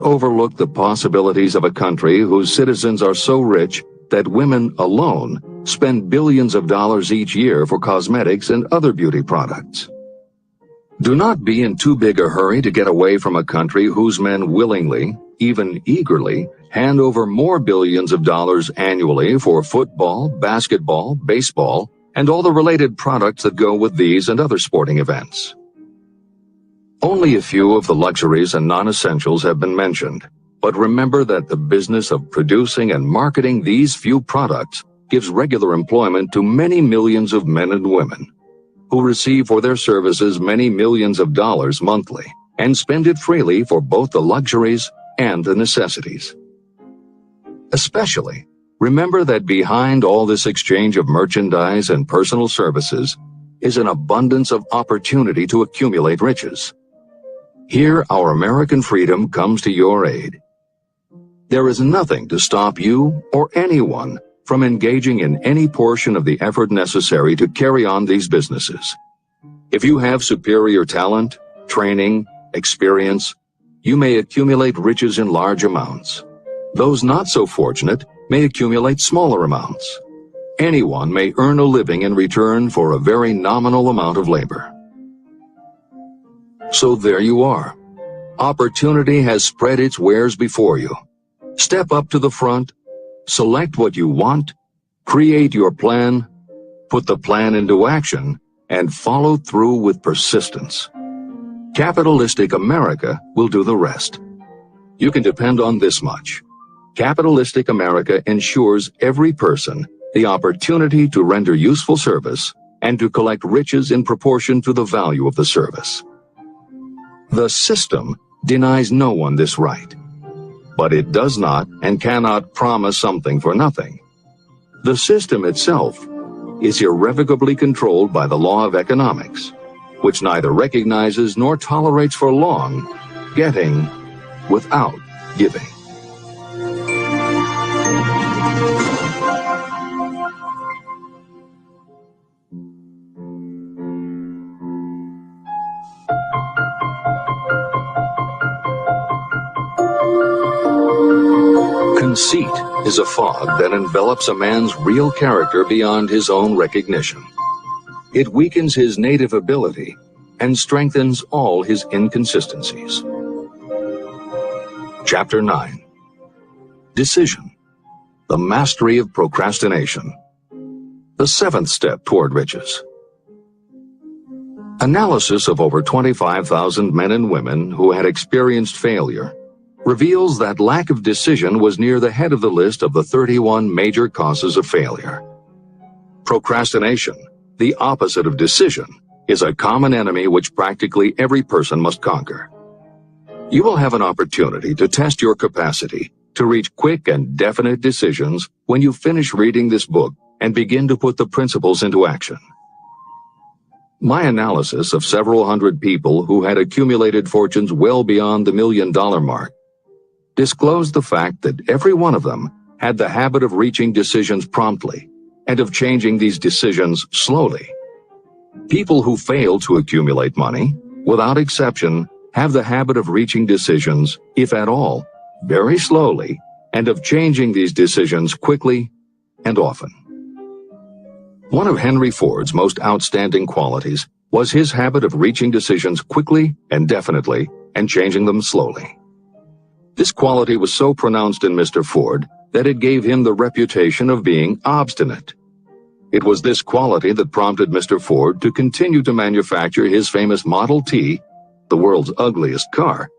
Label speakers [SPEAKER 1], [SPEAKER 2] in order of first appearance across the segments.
[SPEAKER 1] overlook the possibilities of a country whose citizens are so rich that women alone spend billions of dollars each year for cosmetics and other beauty products. Do not be in too big a hurry to get away from a country whose men willingly, even eagerly, hand over more billions of dollars annually for football, basketball, baseball, and all the related products that go with these and other sporting events. Only a few of the luxuries and non-essentials have been mentioned, but remember that the business of producing and marketing these few products gives regular employment to many millions of men and women, who receive for their services many millions of dollars monthly and spend it freely for both the luxuries and the necessities. Especially, remember that behind all this exchange of merchandise and personal services is an abundance of opportunity to accumulate riches. Here, our American freedom comes to your aid. There is nothing to stop you or anyone from engaging in any portion of the effort necessary to carry on these businesses. If you have superior talent, training, experience, you may accumulate riches in large amounts. Those not so fortunate may accumulate smaller amounts. Anyone may earn a living in return for a very nominal amount of labor. So there you are. Opportunity has spread its wares before you. Step up to the front, select what you want, create your plan, put the plan into action, and follow through with persistence. Capitalistic America will do the rest. You can depend on this much. Capitalistic America ensures every person the opportunity to render useful service and to collect riches in proportion to the value of the service. The system denies no one this right, but it does not and cannot promise something for nothing. The system itself is irrevocably controlled by the law of economics, which neither recognizes nor tolerates for long getting without giving. Conceit is a fog that envelops a man's real character beyond his own recognition. It weakens his native ability and strengthens all his inconsistencies. Chapter 9. Decision. The mastery of procrastination. The seventh step toward riches. Analysis of over 25,000 men and women who had experienced failure reveals that lack of decision was near the head of the list of the 31 major causes of failure. Procrastination, the opposite of decision, is a common enemy which practically every person must conquer. You will have an opportunity to test your capacity to reach quick and definite decisions when you finish reading this book and begin to put the principles into action. My analysis of several hundred people who had accumulated fortunes well beyond the $1 million mark disclosed the fact that every one of them had the habit of reaching decisions promptly and of changing these decisions slowly. People who fail to accumulate money, without exception, have the habit of reaching decisions, if at all, very slowly, and of changing these decisions quickly and often. One of Henry Ford's most outstanding qualities was his habit of reaching decisions quickly and definitely and changing them slowly. This quality was so pronounced in Mr. Ford that it gave him the reputation of being obstinate. It was this quality that prompted Mr. Ford to continue to manufacture his famous Model T, the world's ugliest car,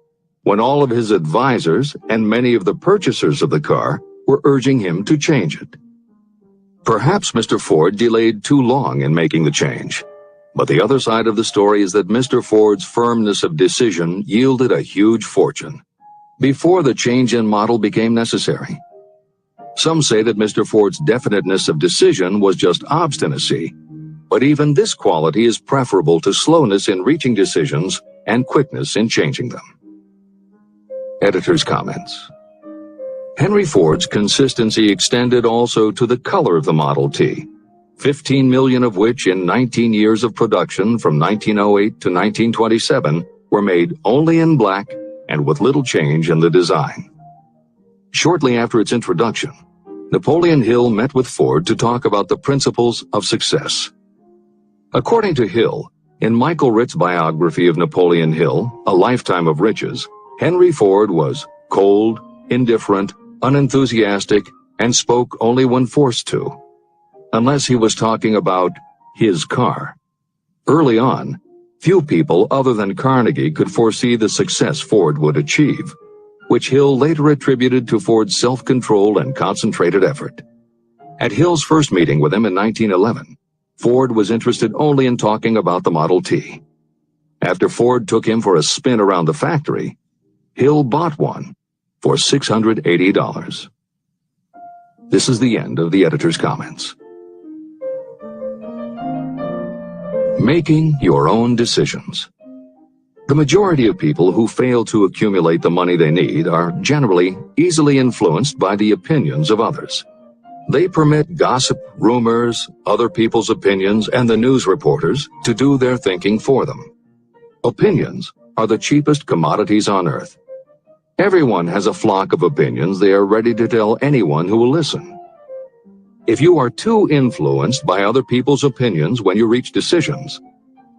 [SPEAKER 1] when all of his advisors and many of the purchasers of the car were urging him to change it. Perhaps Mr. Ford delayed too long in making the change, but the other side of the story is that Mr. Ford's firmness of decision yielded a huge fortune before the change in model became necessary. Some say that Mr. Ford's definiteness of decision was just obstinacy, but even this quality is preferable to slowness in reaching decisions and quickness in changing them. Editor's comments. Henry Ford's consistency extended also to the color of the Model T, 15 million of which in 19 years of production from 1908 to 1927 were made only in black and with little change in the design. Shortly after its introduction, Napoleon Hill met with Ford to talk about the principles of success. According to Hill, in Michael Ritt's biography of Napoleon Hill, A Lifetime of Riches, Henry Ford was cold, indifferent, unenthusiastic, and spoke only when forced to, unless he was talking about his car. Early on, few people other than Carnegie could foresee the success Ford would achieve, which Hill later attributed to Ford's self-control and concentrated effort. At Hill's first meeting with him in 1911, Ford was interested only in talking about the Model T. After Ford took him for a spin around the factory, Hill bought one for $680. This is the end of the editor's comments. Making your own decisions. The majority of people who fail to accumulate the money they need are generally easily influenced by the opinions of others. They permit gossip, rumors, other people's opinions, and the news reporters to do their thinking for them. Opinions are the cheapest commodities on earth. Everyone has a flock of opinions they are ready to tell anyone who will listen. If you are too influenced by other people's opinions when you reach decisions,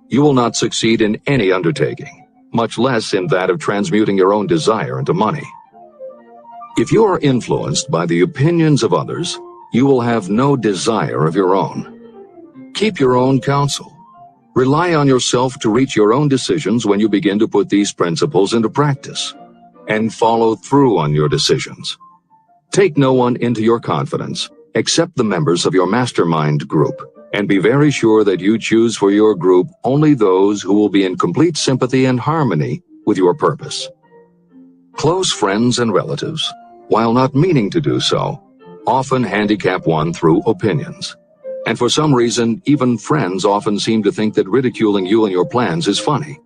[SPEAKER 1] you will not succeed in any undertaking, much less in that of transmuting your own desire into money. If you are influenced by the opinions of others, you will have no desire of your own. Keep your own counsel. Rely on yourself to reach your own decisions when you begin to put these principles into practice, and follow through on your decisions. Take no one into your confidence except the members of your mastermind group, and be very sure that you choose for your group only those who will be in complete sympathy and harmony with your purpose. Close friends and relatives, while not meaning to do so, often handicap one through opinions. And for some reason, even friends often seem to think that ridiculing you and your plans is funny.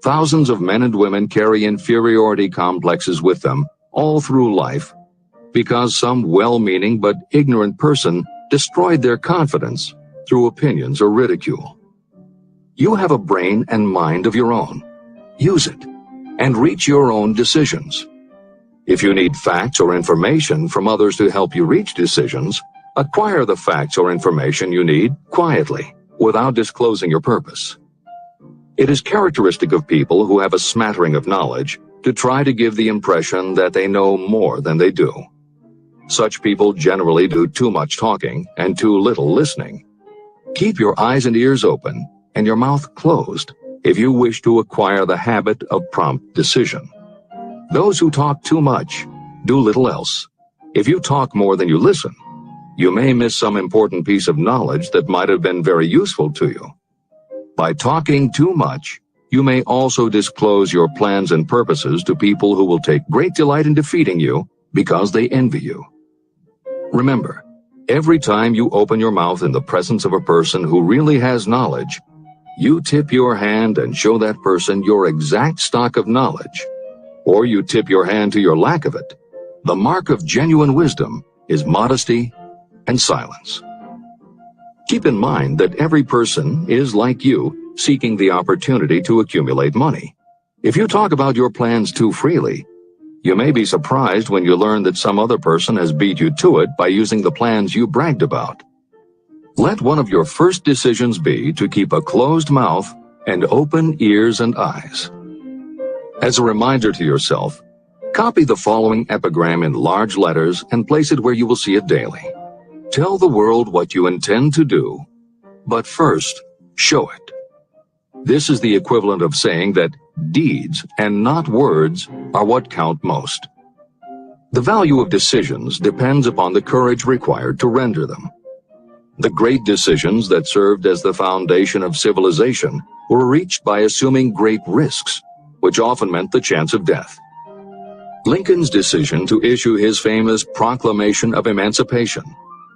[SPEAKER 1] Thousands of men and women carry inferiority complexes with them all through life because some well-meaning but ignorant person destroyed their confidence through opinions or ridicule. You have a brain and mind of your own. Use it and reach your own decisions. If you need facts or information from others to help you reach decisions, acquire the facts or information you need quietly, without disclosing your purpose. It is characteristic of people who have a smattering of knowledge to try to give the impression that they know more than they do. Such people generally do too much talking and too little listening. Keep your eyes and ears open and your mouth closed if you wish to acquire the habit of prompt decision. Those who talk too much do little else. If you talk more than you listen, you may miss some important piece of knowledge that might have been very useful to you. By talking too much, you may also disclose your plans and purposes to people who will take great delight in defeating you because they envy you. Remember, every time you open your mouth in the presence of a person who really has knowledge, you tip your hand and show that person your exact stock of knowledge, or you tip your hand to your lack of it. The mark of genuine wisdom is modesty and silence. Keep in mind that every person is, like you, seeking the opportunity to accumulate money. If you talk about your plans too freely, you may be surprised when you learn that some other person has beat you to it by using the plans you bragged about. Let one of your first decisions be to keep a closed mouth and open ears and eyes. As a reminder to yourself, copy the following epigram in large letters and place it where you will see it daily. Tell the world what you intend to do, but first, show it. This is the equivalent of saying that deeds and not words are what count most. The value of decisions depends upon the courage required to render them. The great decisions that served as the foundation of civilization were reached by assuming great risks, which often meant the chance of death. Lincoln's decision to issue his famous Proclamation of Emancipation,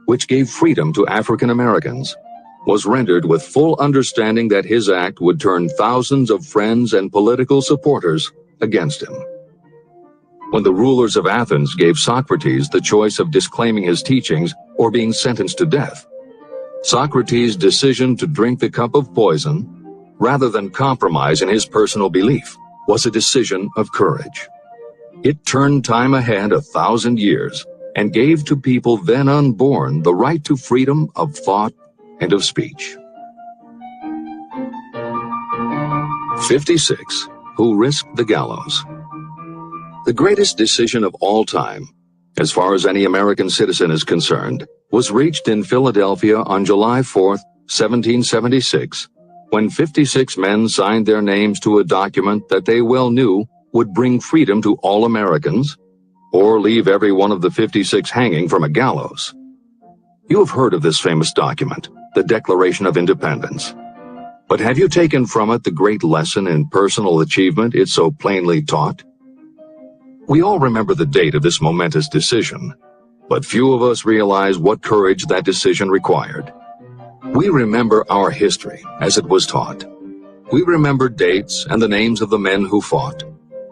[SPEAKER 1] which gave freedom to African Americans, was rendered with full understanding that his act would turn thousands of friends and political supporters against him. When the rulers of Athens gave Socrates the choice of disclaiming his teachings or being sentenced to death, Socrates' decision to drink the cup of poison, rather than compromise in his personal belief, was a decision of courage. It turned time ahead 1,000 years and gave to people then unborn the right to freedom of thought and of speech. 56. Who risked the gallows? The greatest decision of all time, as far as any American citizen is concerned, was reached in Philadelphia on July 4, 1776, when 56 men signed their names to a document that they well knew would bring freedom to all Americans, or leave every one of the 56 hanging from a gallows. You have heard of this famous document, the Declaration of Independence. But have you taken from it the great lesson in personal achievement it so plainly taught? We all remember the date of this momentous decision, but few of us realize what courage that decision required. We remember our history as it was taught. We remember dates and the names of the men who fought.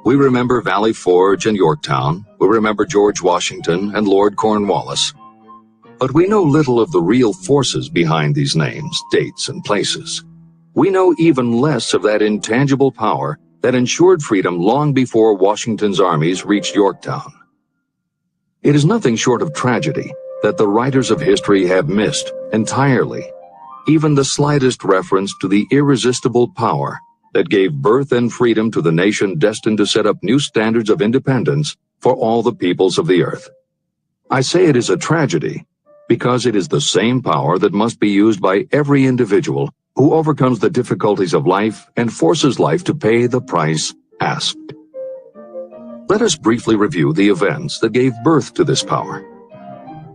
[SPEAKER 1] We remember Valley Forge and Yorktown. We remember George Washington and Lord Cornwallis. But we know little of the real forces behind these names, dates, and places. We know even less of that intangible power that ensured freedom long before Washington's armies reached Yorktown. It is nothing short of tragedy that the writers of history have missed entirely even the slightest reference to the irresistible power that gave birth and freedom to the nation destined to set up new standards of independence for all the peoples of the earth. I say it is a tragedy because it is the same power that must be used by every individual who overcomes the difficulties of life and forces life to pay the price asked. Let us briefly review the events that gave birth to this power.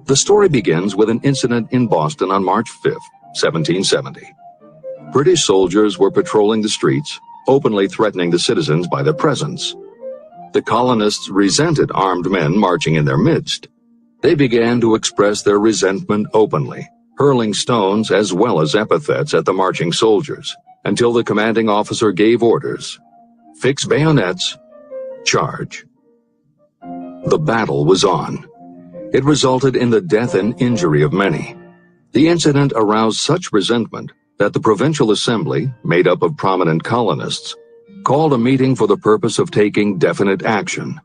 [SPEAKER 1] The story begins with an incident in Boston on March 5, 1770. British soldiers were patrolling the streets, openly threatening the citizens by their presence. The colonists resented armed men marching in their midst. They began to express their resentment openly, hurling stones as well as epithets at the marching soldiers, until the commanding officer gave orders. Fix bayonets, charge. The battle was on. It resulted in the death and injury of many. The incident aroused such resentment that the Provincial Assembly, made up of prominent colonists, called a meeting for the purpose of taking definite action.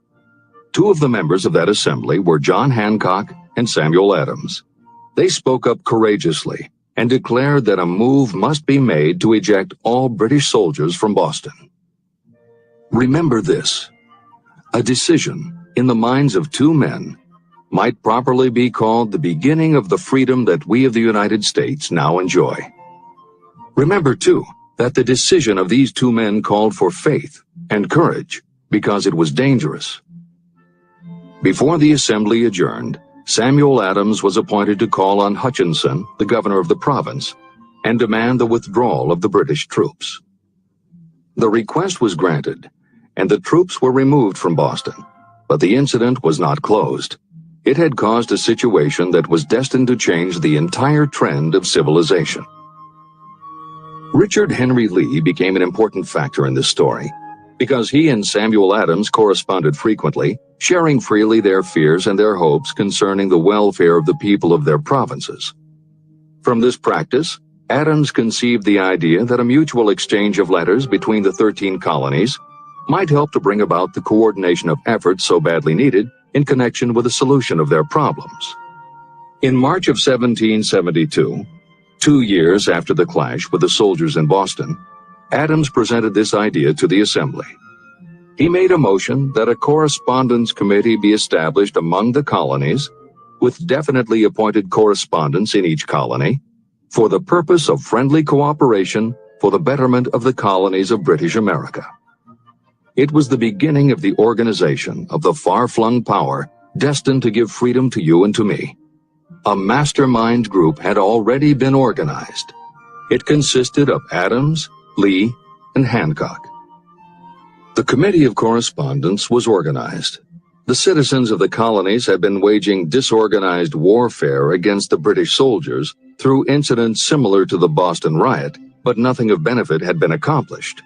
[SPEAKER 1] Two of the members of that assembly were John Hancock and Samuel Adams. They spoke up courageously and declared that a move must be made to eject all British soldiers from Boston. Remember this: a decision in the minds of two men might properly be called the beginning of the freedom that we of the United States now enjoy. Remember, too, that the decision of these two men called for faith and courage because it was dangerous. Before the assembly adjourned, Samuel Adams was appointed to call on Hutchinson, the governor of the province, and demand the withdrawal of the British troops. The request was granted, and the troops were removed from Boston, but the incident was not closed. It had caused a situation that was destined to change the entire trend of civilization. Richard Henry Lee became an important factor in this story because he and Samuel Adams corresponded frequently, sharing freely their fears and their hopes concerning the welfare of the people of their provinces. From this practice, Adams conceived the idea that a mutual exchange of letters between the 13 colonies might help to bring about the coordination of efforts so badly needed in connection with the solution of their problems. In March of 1772, 2 years after the clash with the soldiers in Boston, Adams presented this idea to the Assembly. He made a motion that a correspondence committee be established among the colonies, with definitely appointed correspondents in each colony, for the purpose of friendly cooperation for the betterment of the colonies of British America. It was the beginning of the organization of the far-flung power destined to give freedom to you and to me. A mastermind group had already been organized. It consisted of Adams, Lee, and Hancock. The Committee of Correspondence was organized. The citizens of the colonies had been waging disorganized warfare against the British soldiers through incidents similar to the Boston riot, but nothing of benefit had been accomplished.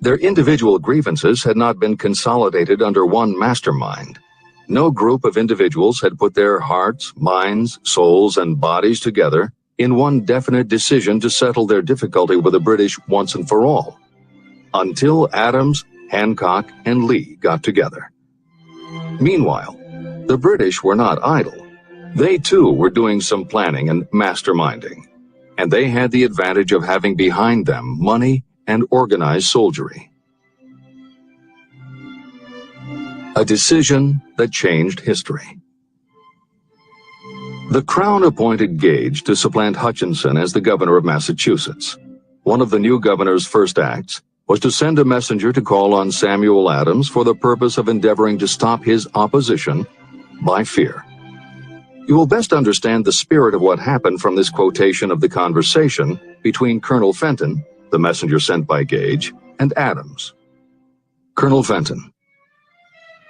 [SPEAKER 1] Their individual grievances had not been consolidated under one mastermind. No group of individuals had put their hearts, minds, souls, and bodies together in one definite decision to settle their difficulty with the British once and for all. Until Adams, Hancock and Lee got together. Meanwhile, the British were not idle. They too were doing some planning and masterminding, and they had the advantage of having behind them money and organized soldiery. A decision that changed history. The Crown appointed Gage to supplant Hutchinson as the governor of Massachusetts. One of the new governor's first acts was to send a messenger to call on Samuel Adams for the purpose of endeavoring to stop his opposition by fear. You will best understand the spirit of what happened from this quotation of the conversation between Colonel Fenton, the messenger sent by Gage, and Adams. Colonel Fenton: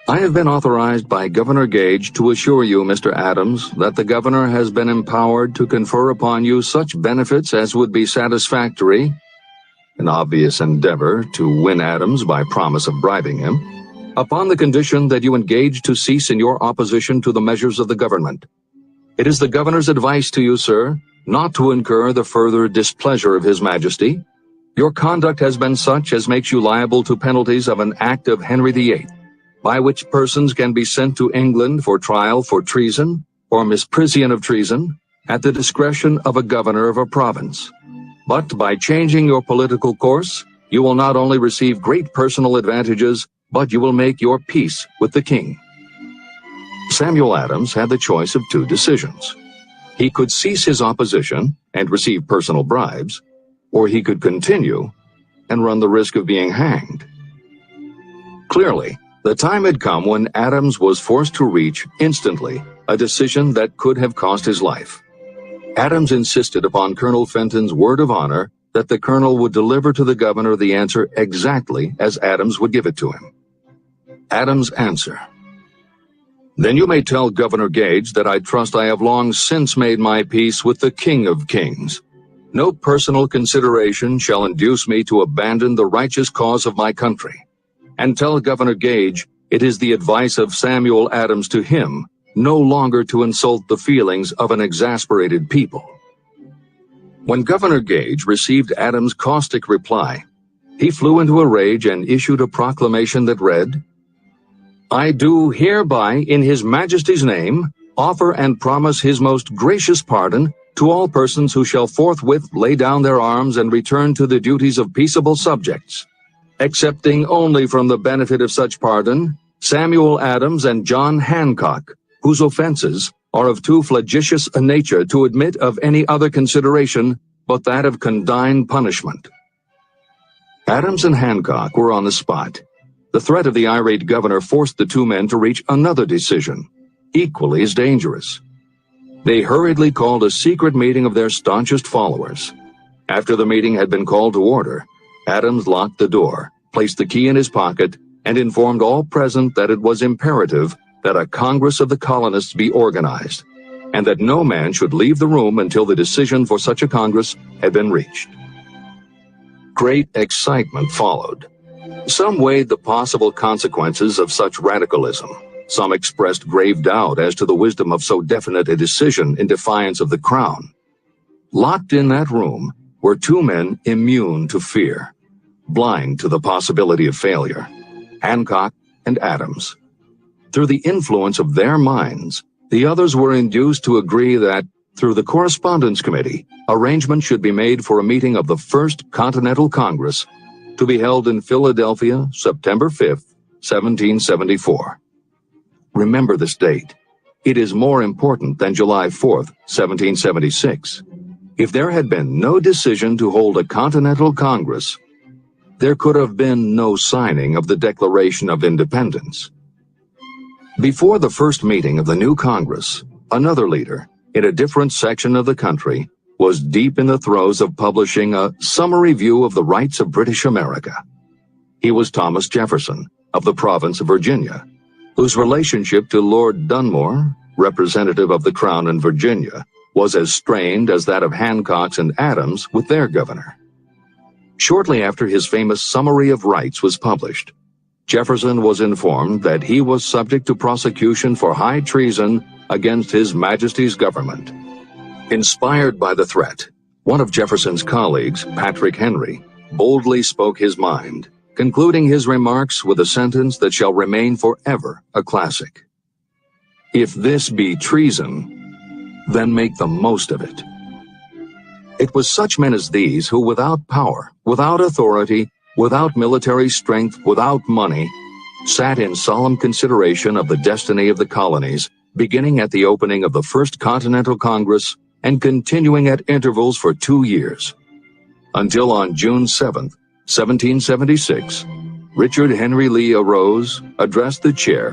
[SPEAKER 1] I have been authorized by Governor Gage to assure you, Mr. Adams, that the governor has been empowered to confer upon you such benefits as would be satisfactory, an obvious endeavor to win Adams by promise of bribing him, upon the condition that you engage to cease in your opposition to the measures of the government. It is the governor's advice to you, sir, not to incur the further displeasure of His Majesty. Your conduct has been such as makes you liable to penalties of an act of Henry VIII, by which persons can be sent to England for trial for treason or misprision of treason at the discretion of a governor of a province. But by changing your political course, you will not only receive great personal advantages, but you will make your peace with the king. Samuel Adams had the choice of two decisions. He could cease his opposition and receive personal bribes, or he could continue and run the risk of being hanged. Clearly, the time had come when Adams was forced to reach, instantly, a decision that could have cost his life. Adams insisted upon Colonel Fenton's word of honor that the colonel would deliver to the governor the answer exactly as Adams would give it to him. Adams' answer: Then you may tell Governor Gage that I trust I have long since made my peace with the King of Kings. No personal consideration shall induce me to abandon the righteous cause of my country. And tell Governor Gage it is the advice of Samuel Adams to him no longer to insult the feelings of an exasperated people. When Governor Gage received Adams' caustic reply, he flew into a rage and issued a proclamation that read, I do hereby, in His Majesty's name, offer and promise His most gracious pardon to all persons who shall forthwith lay down their arms and return to the duties of peaceable subjects, excepting only from the benefit of such pardon Samuel Adams and John Hancock, whose offenses are of too flagitious a nature to admit of any other consideration but that of condign punishment. Adams and Hancock were on the spot. The threat of the irate governor forced the two men to reach another decision, equally as dangerous. They hurriedly called a secret meeting of their staunchest followers. After the meeting had been called to order, Adams locked the door, placed the key in his pocket, and informed all present that it was imperative that a Congress of the colonists be organized, and that no man should leave the room until the decision for such a Congress had been reached. Great excitement followed. Some weighed the possible consequences of such radicalism. Some expressed grave doubt as to the wisdom of so definite a decision in defiance of the Crown. Locked in that room were two men immune to fear, blind to the possibility of failure, Hancock and Adams. Through the influence of their minds, the others were induced to agree that, through the Correspondence Committee, arrangement should be made for a meeting of the First Continental Congress to be held in Philadelphia, September 5th, 1774. Remember this date. It is more important than July 4th, 1776. If there had been no decision to hold a Continental Congress, there could have been no signing of the Declaration of Independence. Before the first meeting of the new Congress, another leader, in a different section of the country, was deep in the throes of publishing a summary view of the rights of British America. He was Thomas Jefferson, of the province of Virginia, whose relationship to Lord Dunmore, representative of the Crown in Virginia, was as strained as that of Hancock's and Adams with their governor. Shortly after his famous Summary of Rights was published, Jefferson was informed that he was subject to prosecution for high treason against His Majesty's government. Inspired by the threat, one of Jefferson's colleagues, Patrick Henry, boldly spoke his mind, concluding his remarks with a sentence that shall remain forever a classic. "If this be treason, then make the most of it." It was such men as these who, without power, without authority, without military strength, without money, sat in solemn consideration of the destiny of the colonies, beginning at the opening of the First Continental Congress and continuing at intervals for 2 years, until on June 7, 1776, Richard Henry Lee arose, addressed the chair,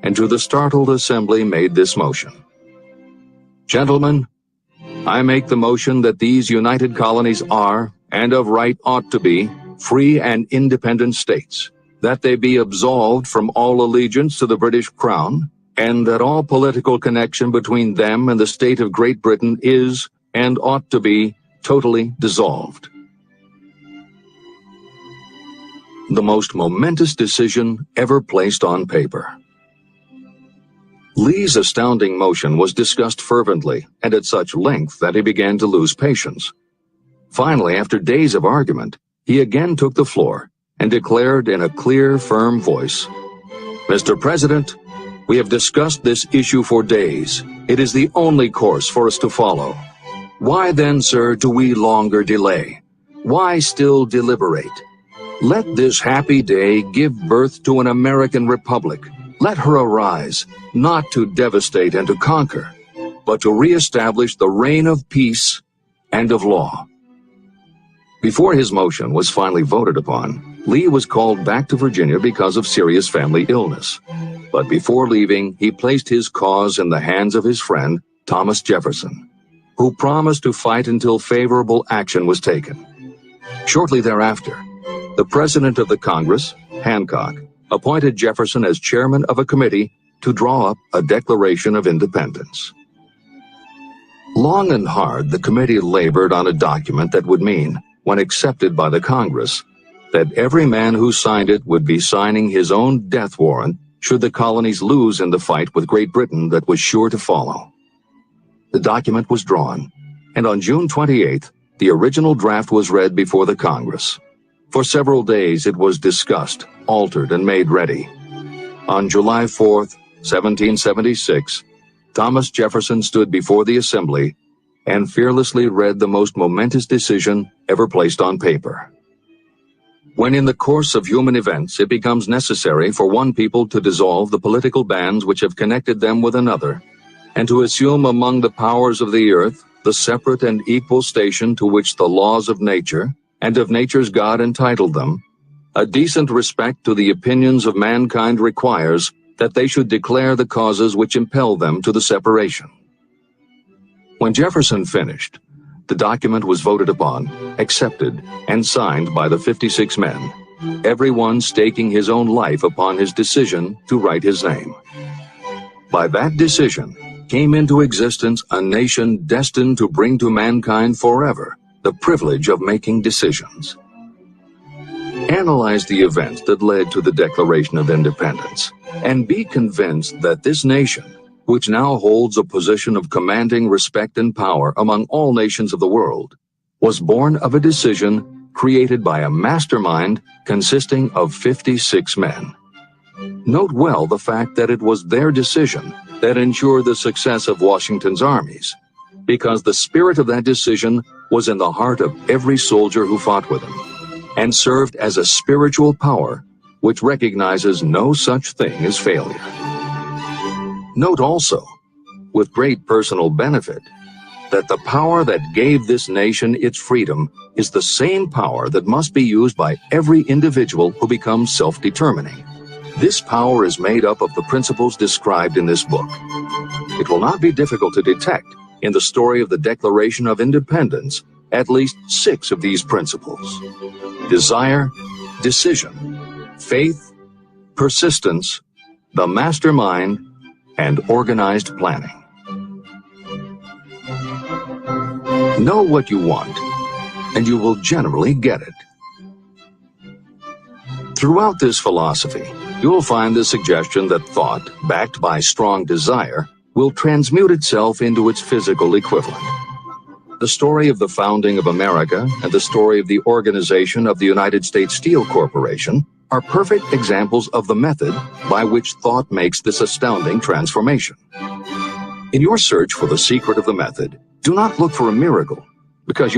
[SPEAKER 1] and to the startled assembly made this motion: "Gentlemen, I make the motion that these united colonies are, and of right ought to be, free and independent states, that they be absolved from all allegiance to the British Crown, and that all political connection between them and the state of Great Britain is, and ought to be, totally dissolved." The most momentous decision ever placed on paper. Lee's astounding motion was discussed fervently and at such length that he began to lose patience. Finally, after days of argument, he again took the floor and declared in a clear, firm voice, "Mr. President, we have discussed this issue for days. It is the only course for us to follow. Why then, sir, do we longer delay? Why still deliberate? Let this happy day give birth to an American republic. Let her arise, not to devastate and to conquer, but to reestablish the reign of peace and of law." Before his motion was finally voted upon, Lee was called back to Virginia because of serious family illness. But before leaving, he placed his cause in the hands of his friend, Thomas Jefferson, who promised to fight until favorable action was taken. Shortly thereafter, the President of the Congress, Hancock, appointed Jefferson as chairman of a committee to draw up a Declaration of Independence. Long and hard, the committee labored on a document that would mean, when accepted by the Congress, that every man who signed it would be signing his own death warrant should the colonies lose in the fight with Great Britain that was sure to follow. The document was drawn, and on June 28th, the original draft was read before the Congress. For several days it was discussed, altered, and made ready. On July 4th, 1776, Thomas Jefferson stood before the Assembly and fearlessly read the most momentous decision ever placed on paper. When in the course of human events it becomes necessary for one people to dissolve the political bands which have connected them with another, and to assume among the powers of the earth the separate and equal station to which the laws of nature and of nature's God entitled them, a decent respect to the opinions of mankind requires that they should declare the causes which impel them to the separation. When Jefferson finished, the document was voted upon, accepted, and signed by the 56 men, every one staking his own life upon his decision to write his name. By that decision came into existence a nation destined to bring to mankind forever the privilege of making decisions. Analyze the events that led to the Declaration of Independence, and be convinced that this nation, which now holds a position of commanding respect and power among all nations of the world, was born of a decision created by a mastermind consisting of 56 men. Note well the fact that it was their decision that ensured the success of Washington's armies, because the spirit of that decision was in the heart of every soldier who fought with him, and served as a spiritual power which recognizes no such thing as failure. Note also, with great personal benefit, that the power that gave this nation its freedom is the same power that must be used by every individual who becomes self-determining. This power is made up of the principles described in this book. It will not be difficult to detect in the story of the Declaration of Independence at least 6 of these principles: desire, decision, faith, persistence, the mastermind, and organized planning. Know what you want, and you will generally get it. Throughout this philosophy, you will find the suggestion that thought, backed by strong desire, will transmute itself into its physical equivalent. The story of the founding of America and the story of the organization of the United States Steel Corporation are perfect examples of the method by which thought makes this astounding transformation. In your search for the secret of the method, do not look for a miracle, because